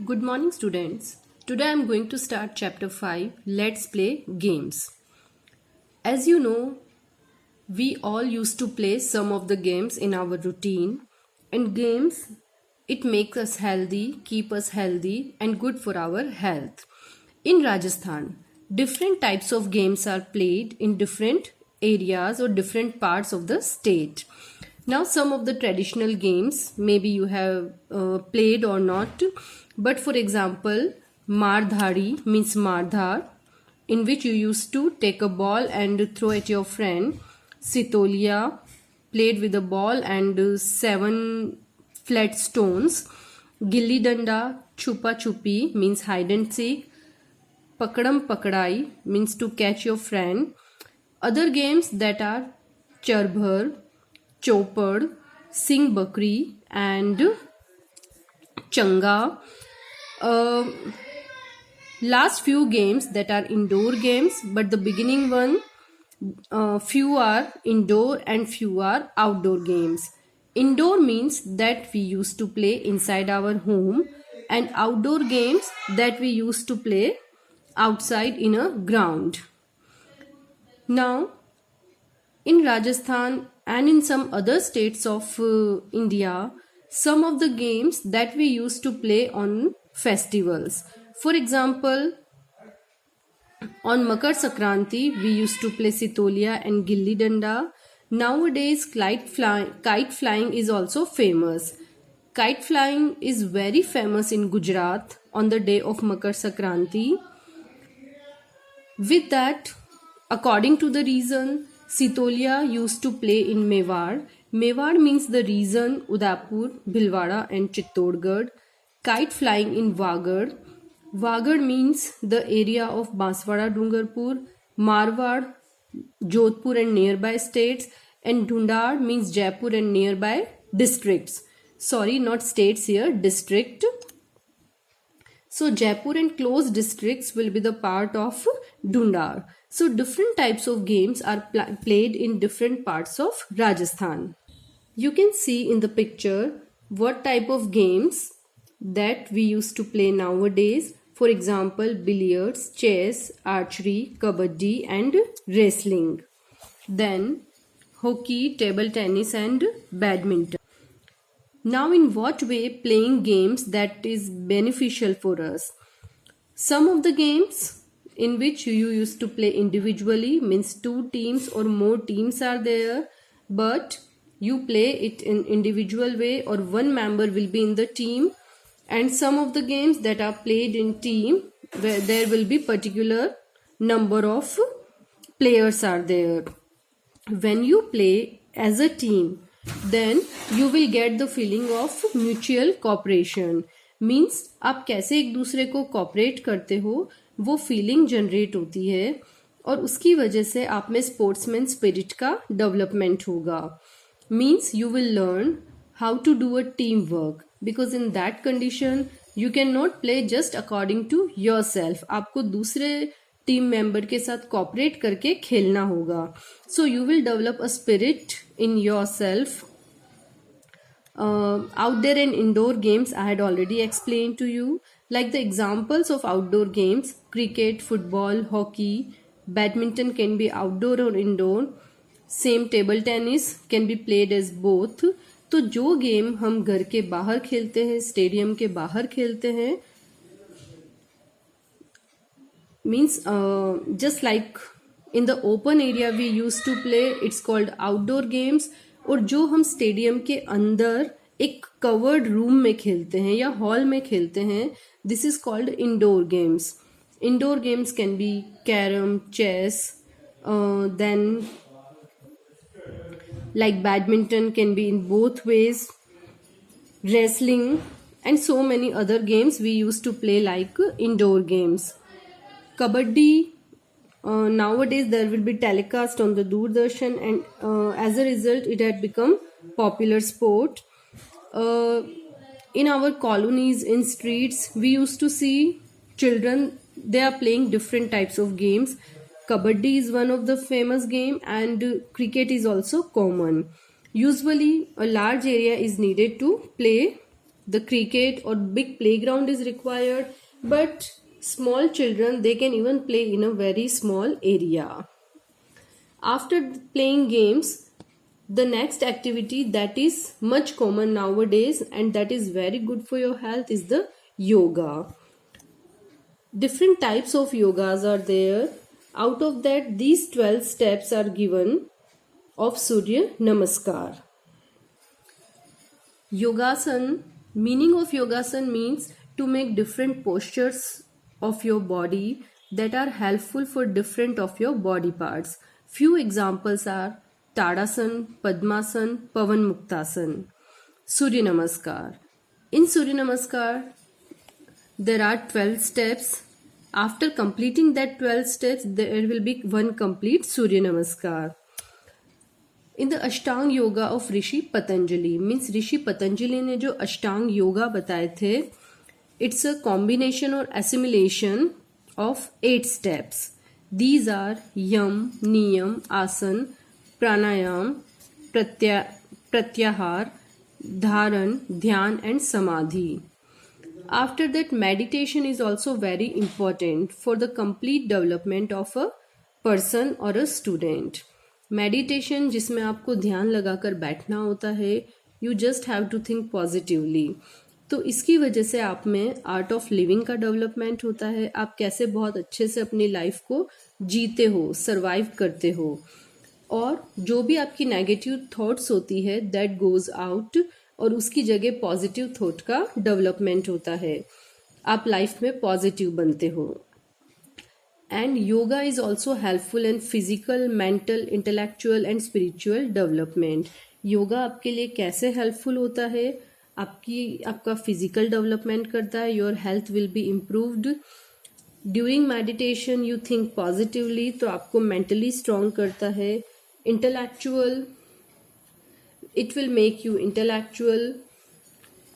Good morning, students. Today I am going to start chapter 5. Let's play games. As you know, we all used to play some of the games in our routine, and games it makes us healthy, keep us healthy and good for our health. In Rajasthan, different types of games are played in different areas or different parts of the state. Now, some of the traditional games maybe you have played or not, but for example, Mardhari means Mardhar, in which you used to take a ball and throw at your friend. Sitolia, played with a ball and seven flat stones. Gilli Danda, Chupa Chupi means hide and seek. Pakadam Pakadai means to catch your friend. Other games that are Charbhar, Chopad, Singh Bakri and Changa. Last few games that are indoor games, but the beginning one, few are indoor and few are outdoor games. Indoor means that we used to play inside our home, and outdoor games that we used to play outside in a ground. Now, in Rajasthan and in some other states of India, some of the games that we used to play on festivals. For example, on Makar Sankranti, we used to play Sitolia and Gilli Danda. Nowadays, kite flying is also famous. Kite flying is very famous in Gujarat on the day of Makar Sankranti. With that, according to the reason, Sitolia used to play in Mewar. Mewar means the region Udaipur, Bhilwara and Chittorgarh. Kite flying in Wagad. Wagad means the area of Banswara Dungarpur, Marwar, Jodhpur and nearby states, and Dhundar means Jaipur and nearby districts. Sorry, not states here, district. So Jaipur and close districts will be the part of Dhundar. So different types of games are played in different parts of Rajasthan. You can see in the picture what type of games that we used to play nowadays. For example, billiards, chess, archery, kabaddi and wrestling. Then hockey, table tennis and badminton. Now, in what way playing games that is beneficial for us? Some of the games in which you used to play individually means two teams or more teams are there, but you play it in individual way or one member will be in the team. And some of the games that are played in team where there will be particular number of players are there. When you play as a team, then you will get the feeling of mutual cooperation. Means आप कैसे एक दूसरे को cooperate करते हो वो feeling generate होती है और उसकी वजह से आप में स्पोर्ट्समैन स्पिरिट का डेवलपमेंट होगा. Means you will learn how to do a teamwork, because in that condition you cannot play just according to yourself. आपको दूसरे टीम मेंबर के साथ कॉपरेट करके खेलना होगा. So you will develop a spirit in yourself. Outdoor and indoor games I had already explained to you. Like the examples of outdoor games, cricket, football, hockey, badminton can be outdoor or indoor. Same table tennis can be played as both. तो जो game हम घर के बाहर खेलते हैं, stadium के बाहर खेलते हैं, means just like in the open area we used to play, it's called outdoor games. और जो हम स्टेडियम के अंदर एक कवर्ड रूम में खेलते हैं या हॉल में खेलते हैं, this is called indoor games. Indoor games can be carom, chess, then like badminton can be in both ways, wrestling and so many other games we used to play like indoor games. Kabaddi, nowadays there will be telecast on the Doordarshan and as a result it had become popular sport. In our colonies, in streets, we used to see children, they are playing different types of games. Kabaddi is one of the famous game and cricket is also common. Usually a large area is needed to play the cricket or big playground is required, but small children, they can even play in a very small area. After playing games, the next activity that is much common nowadays and that is very good for your health is the yoga. Different types of yogas are there. Out of that, these 12 steps are given of Surya Namaskar. Yogasan, meaning of yogasan means to make different postures of your body that are helpful for different of your body parts. Few examples are Tadasan, Padmasan, Pavan Muktasan. Surya Namaskar. In Surya Namaskar, there are 12 steps. After completing that 12 steps, there will be one complete Surya Namaskar. In the Ashtang Yoga of Rishi Patanjali, means Rishi Patanjali ने जो अष्टांग योगा बताए थे, it's a combination or assimilation of 8 steps. These are Yam, Niyam, Asan, Pranayam, Pratyahar, Dharan, Dhyan and Samadhi. After that, meditation is also very important for the complete development of a person or a student. Meditation जिसमें आपको ध्यान लगाकर बैठना होता है, you just have to think positively. तो इसकी वजह से आप में आर्ट ऑफ लिविंग का डेवलपमेंट होता है. आप कैसे बहुत अच्छे से अपनी लाइफ को जीते हो, सरवाइव करते हो, और जो भी आपकी नेगेटिव थॉट्स होती है दैट गोज आउट और उसकी जगह पॉजिटिव थॉट का डेवलपमेंट होता है. आप लाइफ में पॉजिटिव बनते हो. And yoga is also helpful in physical, mental, intellectual and spiritual development. Yoga आपके लिए कैसे हेल्पफुल होता है? आपका फिजिकल डेवलपमेंट करता है. Your health will be improved. During meditation you think positively, तो आपको मेंटली स्ट्रॉन्ग करता है. Intellectual, it will make you intellectual.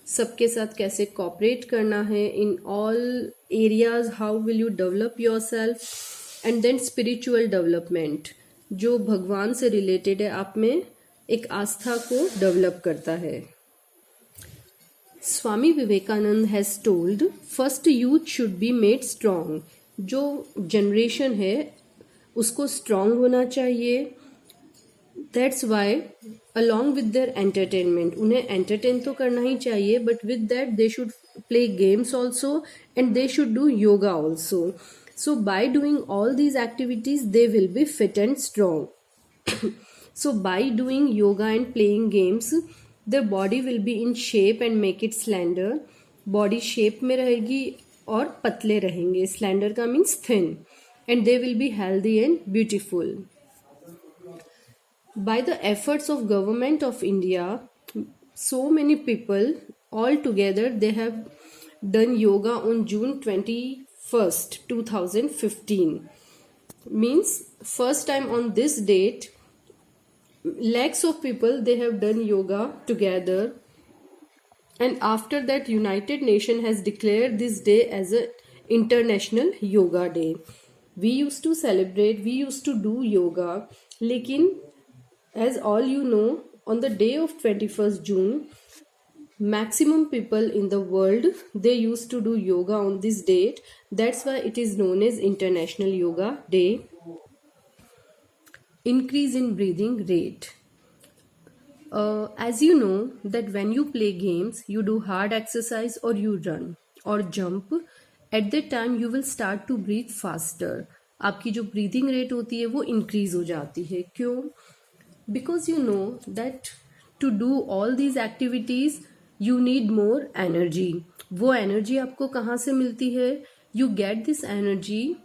सबके साथ कैसे कॉपरेट करना है in all areas, how will you develop your self. And then spiritual development, जो भगवान से रिलेटेड है, आप में एक आस्था को डेवलप करता है. Swami Vivekananda has told first youth should be made strong. जो जनरेशन है उसको स्ट्रॉन्ग होना चाहिए. That's why along with their entertainment, उन्हें entertain तो करना ही चाहिए, but with that they should play games also and they should do yoga also. So by doing all these activities they will be fit and strong. So by doing yoga and playing games, their body will be in shape and make it slender. Body shape में रहेगी और पतले रहेंगे. Slender का means thin. And they will be healthy and beautiful. By the efforts of government of India, so many people all together they have done yoga on June 21st, 2015. Means first time on this date, lakhs of people they have done yoga together. And after that, United Nations has declared this day as a International Yoga Day. We used to celebrate, we used to do yoga, लेकिन as all you know, on the day of 21st June, maximum people in the world they used to do yoga on this date. That's why it is known as International Yoga Day. Increase in breathing rate. As you know that when you play games, you do hard exercise or you run or jump. At that time you will start to breathe faster. आपकी जो breathing rate होती है वो increase हो जाती है. क्यों? Because you know that to do all these activities you need more energy. वो energy आपको कहाँ से मिलती है? You get this energy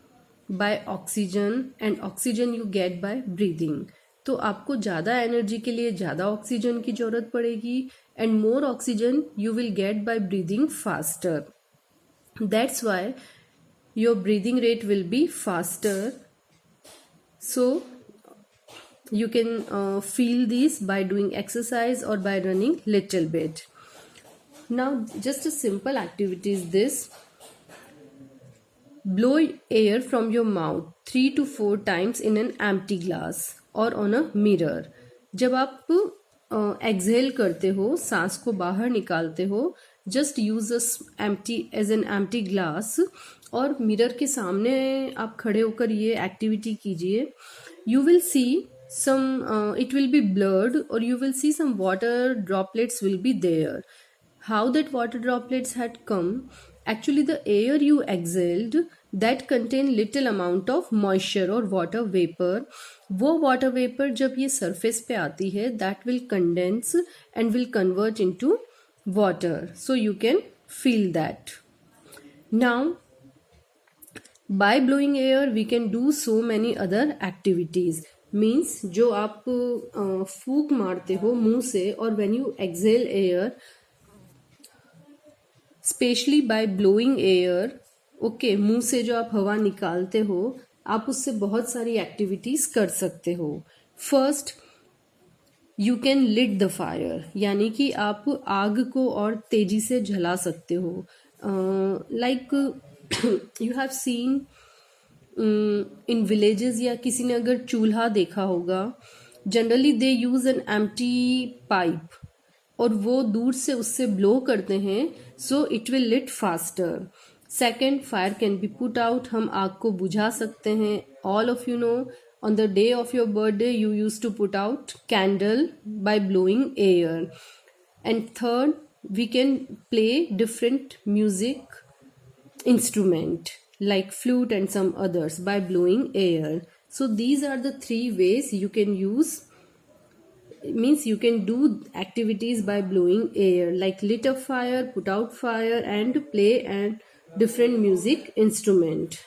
by oxygen and oxygen you get by breathing. तो आपको ज़्यादा एनर्जी के लिए ज़्यादा ऑक्सीजन की ज़रूरत पड़ेगी and more oxygen you will get by breathing faster. That's why your breathing rate will be faster. So you can feel this by doing exercise or by running little bit. Now just a simple activity is this. Blow air from your mouth 3 to 4 times in an empty glass or on a mirror. जब आप exhale करते हो, सांस को बाहर निकालते हो, just use empty as an empty glass, और मिरर के सामने आप खड़े होकर ये एक्टिविटी कीजिए. You will see some it will be blurred, or you will see some water droplets will be there. How that water droplets had come? Actually, the air you exhaled that contain little amount of moisture or water vapor. वो water vapor जब ये surface पे आती है, that will condense and will convert into water. So you can feel that. Now, by blowing air we can do so many other activities. Means जो आप फूक मारते हो मुंह से, और when you exhale air, specially by blowing air, okay, मुंह से जो आप हवा निकालते हो, आप उससे बहुत सारी एक्टिविटीज कर सकते हो. First, you can lit the fire, यानी कि आप आग को और तेजी से जला सकते हो. Like you have seen in villages, या किसी ने अगर चूल्हा देखा होगा, generally they use an empty pipe, और वो दूर से उससे ब्लो करते हैं, so it will lit faster. Second, fire can be put out, हम आग को बुझा सकते हैं. All of you know, on the day of your birthday you use to put out candle by blowing air. And third, we can play different music instrument like flute and some others by blowing air. So these are the three ways you can use, means you can do activities by blowing air, like lit a fire, put out fire, and play and different music instrument.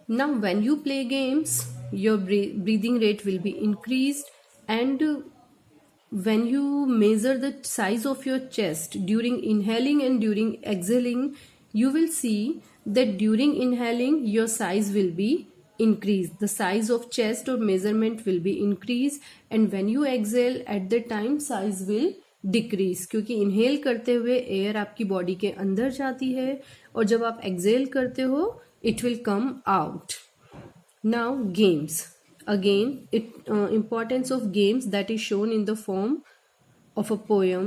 Now when you play games, your breathing rate will be increased, and when you measure the size of your chest during inhaling and during exhaling, you will see that during inhaling your size will be increased, the size of chest or measurement will be increased, and when you exhale at the time size will decrease, क्योंकि inhale करते हुए air आपकी body के अंदर जाती है, और जब आप exhale करते हो it will come out. Now games. Again, importance of games that is shown in the form of a poem.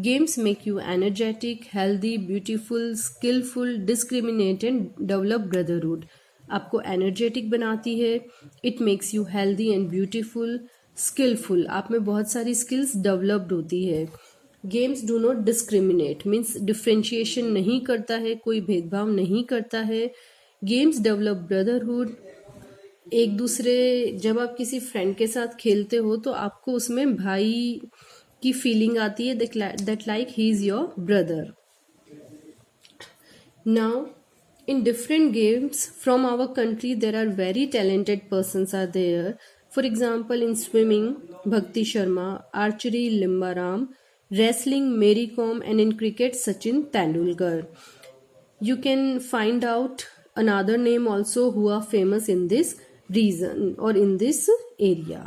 Games make you energetic, healthy, beautiful, skillful, discriminate and develop brotherhood. आपको energetic बनाती है. It makes you healthy and beautiful, skillful. आप में बहुत सारी skills developed होती है. Games do not discriminate, means differentiation नहीं करता है, कोई भेदभाव नहीं करता है. Games develop brotherhood. एक दूसरे, जब आप किसी फ्रेंड के साथ खेलते हो तो आपको उसमें भाई की फीलिंग आती है, that like he is your brother. Now in different games from our country there are very talented persons are there. For example, in swimming Bhakti Sharma, archery Limbaram, wrestling Mary Kom, and in cricket Sachin Tendulkar. You can find out another name also who are famous in this region or in this area.